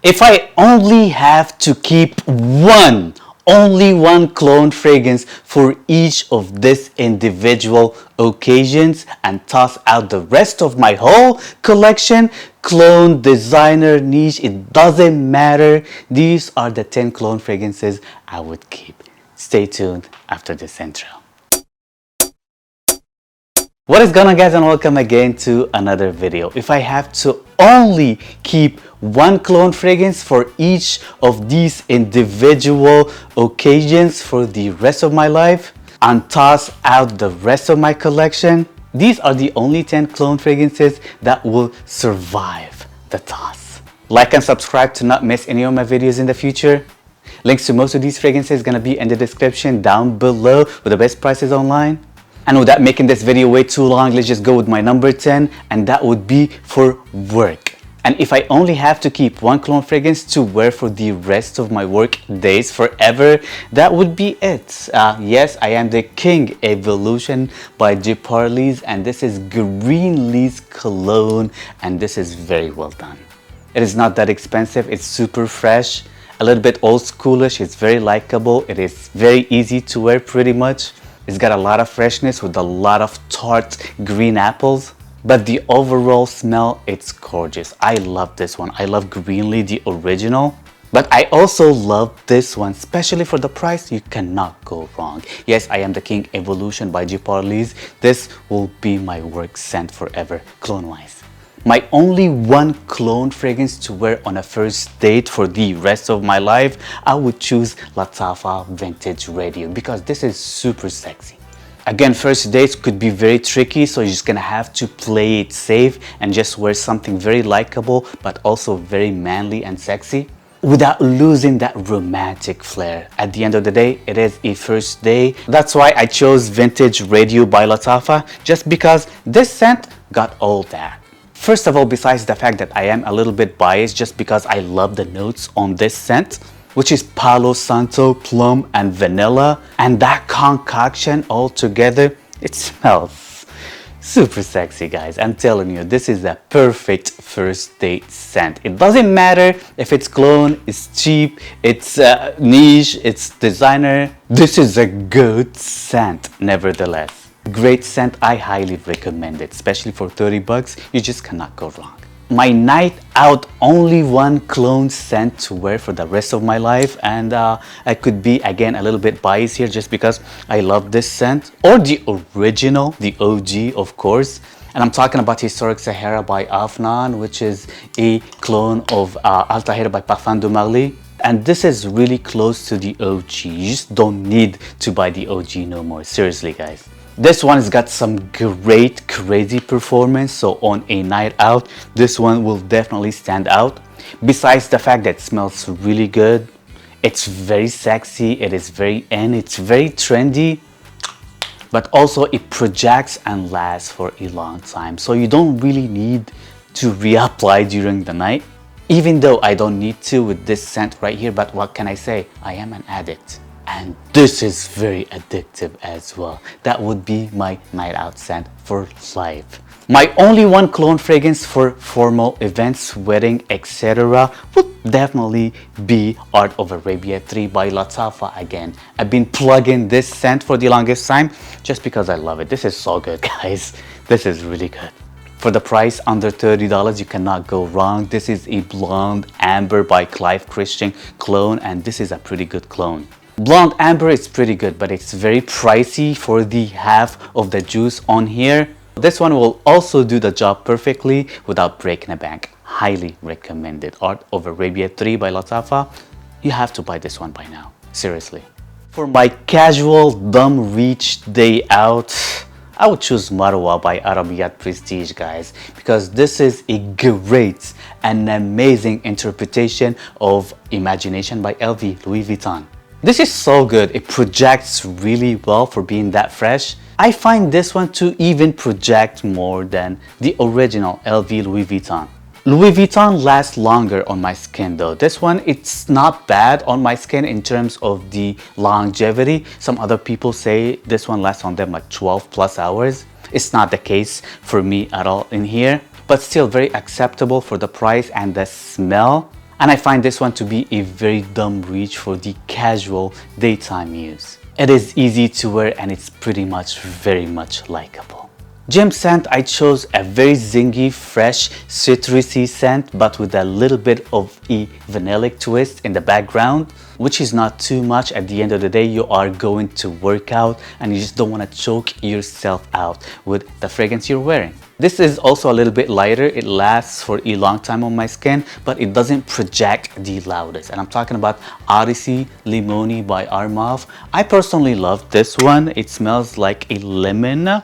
If I only have to keep only one cologne fragrance for each of these individual occasions and toss out the rest of my whole collection, cologne, designer, niche, it doesn't matter. These are the 10 cologne fragrances I would keep. Stay tuned after this intro. What is going on, guys, and welcome again to another video. If I have to only keep one cologne fragrance for each of these individual occasions for the rest of my life and toss out the rest of my collection, these are the only 10 cologne fragrances that will survive the toss. Like and subscribe to not miss any of my videos in the future. Links to most of these fragrances gonna be in the description down below with the best prices online. And without making this video way too long, let's just go with my number 10, and that would be for work. And if I only have to keep one cologne fragrance to wear for the rest of my work days forever, that would be it. Yes, I am the King Evolution by J. Parley's, and this is Green Lee's cologne, and this is very well done. It is not that expensive, it's super fresh, a little bit old schoolish, it's very likable, it is very easy to wear pretty much. It's got a lot of freshness with a lot of tart green apples, but the overall smell, it's gorgeous. I love this one. I love Green Lee, the original, but I also love this one, especially for the price. You cannot go wrong. Yes, I am the King Evolution by J. Parley's. This will be my work scent forever, cologne-wise. My only one cologne fragrance to wear on a first date for the rest of my life, I would choose LATTAFA Vintage Radio because this is super sexy. Again, first dates could be very tricky, so you're just gonna have to play it safe and just wear something very likable but also very manly and sexy without losing that romantic flair. At the end of the day, it is a first day. That's why I chose Vintage Radio by LATTAFA, just because this scent got all that. First of all, besides the fact that I am a little bit biased just because I love the notes on this scent, which is Palo Santo, plum, and vanilla, and that concoction all together, it smells super sexy, guys. I'm telling you, this is a perfect first date scent. It doesn't matter if it's cologne, it's cheap, it's niche, it's designer. This is a good scent, nevertheless. Great scent, I highly recommend it, especially for 30 bucks, you just cannot go wrong. My night out, only one cologne scent to wear for the rest of my life, and I could be again a little bit biased here just because I love this scent, or the original, the OG of course, and I'm talking about Historic Sahara by Afnan, which is a clone of Al Tahir by Parfum de Marly. And this is really close to the OG. You just don't need to buy the OG no more, seriously, guys. This one has got some great, crazy performance, so on a night out, this one will definitely stand out. Besides the fact that it smells really good, it's very sexy, it is very it's very trendy, but also it projects and lasts for a long time. So you don't really need to reapply during the night, even though I don't need to with this scent right here, but what can I say? I am an addict. And this is very addictive as well. That would be my night out scent for life. My only one cologne fragrance for formal events, wedding, etc. would definitely be Art of Arabia 3 by LATTAFA again. I've been plugging this scent for the longest time just because I love it. This is so good, guys. This is really good. For the price under $30, you cannot go wrong. This is a Blonde Amber by Clive Christian cologne, and this is a pretty good cologne. Blonde Amber is pretty good, but it's very pricey for the half of the juice on here. This one will also do the job perfectly without breaking the bank. Highly recommended. Art of Arabia 3 by LATTAFA. You have to buy this one by now. Seriously. For my casual dumb reach day out, I would choose Marwa by Arabiyat Prestige, guys, because this is a great and amazing interpretation of Imagination by LV, Louis Vuitton. This is so good. It projects really well for being that fresh. I find this one to even project more than the original LV Louis Vuitton. Louis Vuitton lasts longer on my skin though. This one, it's not bad on my skin in terms of the longevity. Some other people say this one lasts on them like 12 plus hours. It's not the case for me at all in here, but still very acceptable for the price and the smell. And I find this one to be a very dumb reach for the casual daytime use. It is easy to wear and it's pretty much very much likable. Gym scent, I chose a very zingy, fresh, citrusy scent, but with a little bit of a vanillic twist in the background, which is not too much. At the end of the day, you are going to work out and you just don't want to choke yourself out with the fragrance you're wearing. This is also a little bit lighter. It lasts for a long time on my skin, but it doesn't project the loudest. And I'm talking about Odyssey Limoni by ARMAF. I personally love this one. It smells like a lemon.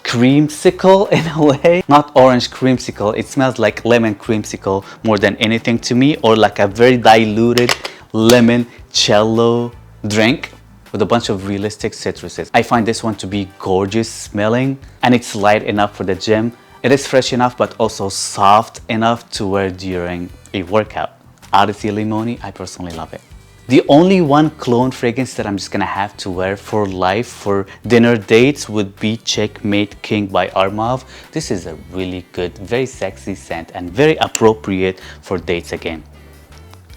Creamsicle in a way, not orange creamsicle. It smells like lemon creamsicle more than anything to me, or like a very diluted limoncello drink with a bunch of realistic citruses. I find this one to be gorgeous smelling, and it's light enough for the gym. It is fresh enough but also soft enough to wear during a workout. Odyssey Limoni, I personally love it. The only one cologne fragrance that I'm just gonna have to wear for life for dinner dates would be Checkmate King by ARMAF. This is a really good, very sexy scent and very appropriate for dates again.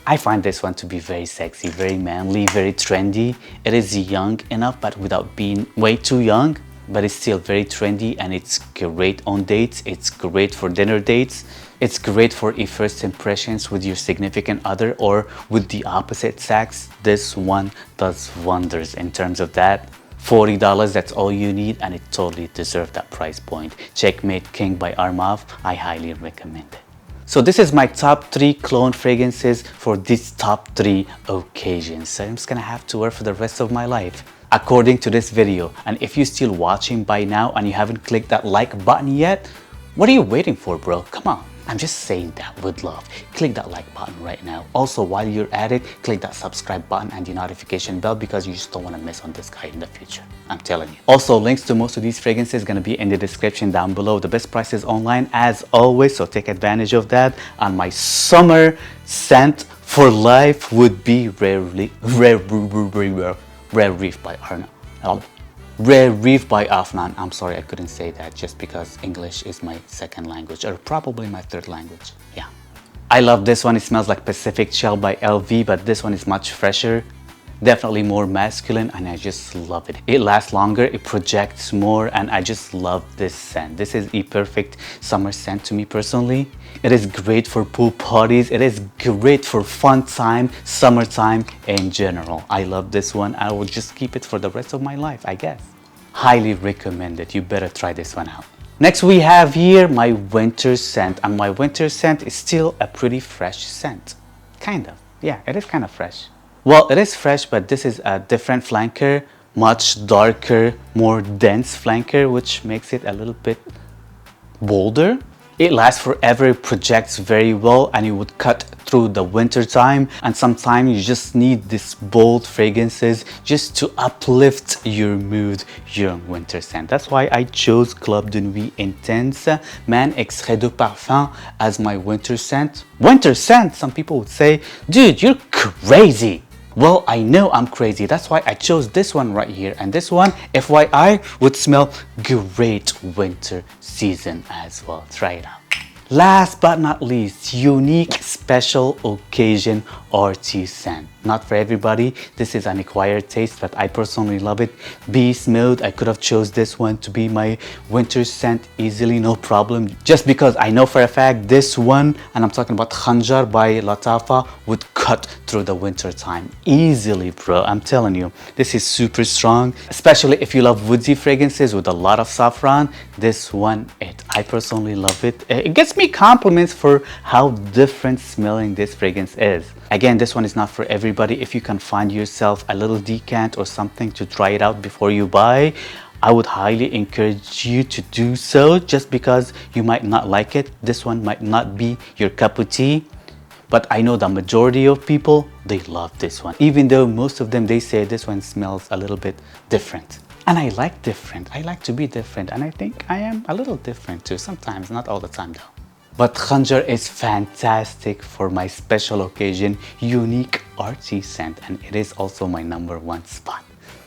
I find this one to be very sexy, very manly, very trendy. It is young enough but without being way too young, but it's still very trendy and it's great on dates. It's great for dinner dates. It's great for a first impressions with your significant other or with the opposite sex. This one does wonders in terms of that. $40, that's all you need, and it totally deserves that price point. Checkmate King by ARMAF, I highly recommend it. So this is my top 3 cologne fragrances for these top 3 occasions. So I'm just gonna have to wear for the rest of my life, according to this video. And if you're still watching by now and you haven't clicked that like button yet, what are you waiting for, bro? Come on. I'm just saying that with love. Click that like button right now. Also, while you're at it, click that subscribe button and the notification bell because you just don't want to miss on this guy in the future. I'm telling you. Also, links to most of these fragrances gonna be in the description down below. The best prices online as always, so take advantage of that. And my summer scent for life would be Rare Reef by ARMAF. Rare Reef by Afnan. I'm sorry I couldn't say that just because English is my second language, or probably my third language. Yeah. I love this one. It smells like Pacific Shell by LV, but this one is much fresher. Definitely more masculine, and I just love it. It lasts longer, it projects more, and I just love this scent. This is a perfect summer scent to me personally. It is great for pool parties. It is great for fun time, summertime in general. I love this one. I will just keep it for the rest of my life, I guess. Highly recommend it. You better try this one out. Next we have here my winter scent, and my winter scent is still a pretty fresh scent. Kind of. Yeah, it is kind of fresh. Well, it is fresh, but this is a different flanker, much darker, more dense flanker, which makes it a little bit bolder. It lasts forever, it projects very well, and it would cut through the winter time. And sometimes you just need these bold fragrances just to uplift your mood during winter scent. That's why I chose Club de Nuit Intense Man Extrait de Parfum as my winter scent. Winter scent, some people would say, dude, you're crazy. Well, I know I'm crazy. That's why I chose this one right here. And this one, FYI, would smell great winter season as well. Try it out. Last but not least, unique special occasion RT scent. Not for everybody. This is an acquired taste, but I personally love it. Beast Mode, I could have chose this one to be my winter scent easily, no problem. Just because I know for a fact this one, and I'm talking about Khanjar by LATTAFA, would cut through the winter time easily, bro. I'm telling you, this is super strong, especially if you love woodsy fragrances with a lot of saffron. This one, I personally love it. It gets me compliments for how different smelling this fragrance is. Again, this one is not for everybody. If you can find yourself a little decant or something to try it out before you buy, I would highly encourage you to do so, just because you might not like it. This one might not be your cup of tea, but I know the majority of people, they love this one. Even though most of them, they say this one smells a little bit different. And I like different. I like to be different. And I think I am a little different too. Sometimes, not all the time though. But Khanjar is fantastic for my special occasion, unique RT scent. And it is also my #1 spot.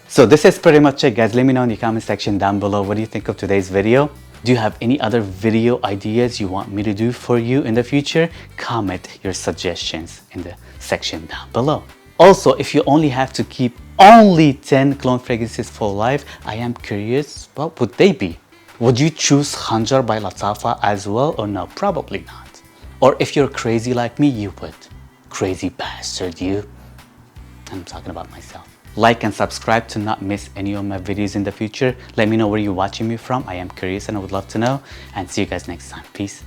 So this is pretty much it, guys. Let me know in the comment section down below, what do you think of today's video? Do you have any other video ideas you want me to do for you in the future? Comment your suggestions in the section down below. Also, if you only have to keep only 10 cologne fragrances for life, I am curious, what would they be? Would you choose Khanjar by LATTAFA as well, or no? Probably not. Or if you're crazy like me, you would. Crazy bastard, you. I'm talking about myself. Like and subscribe to not miss any of my videos in the future. Let me know where you're watching me from. I am curious and I would love to know. And see you guys next time. Peace.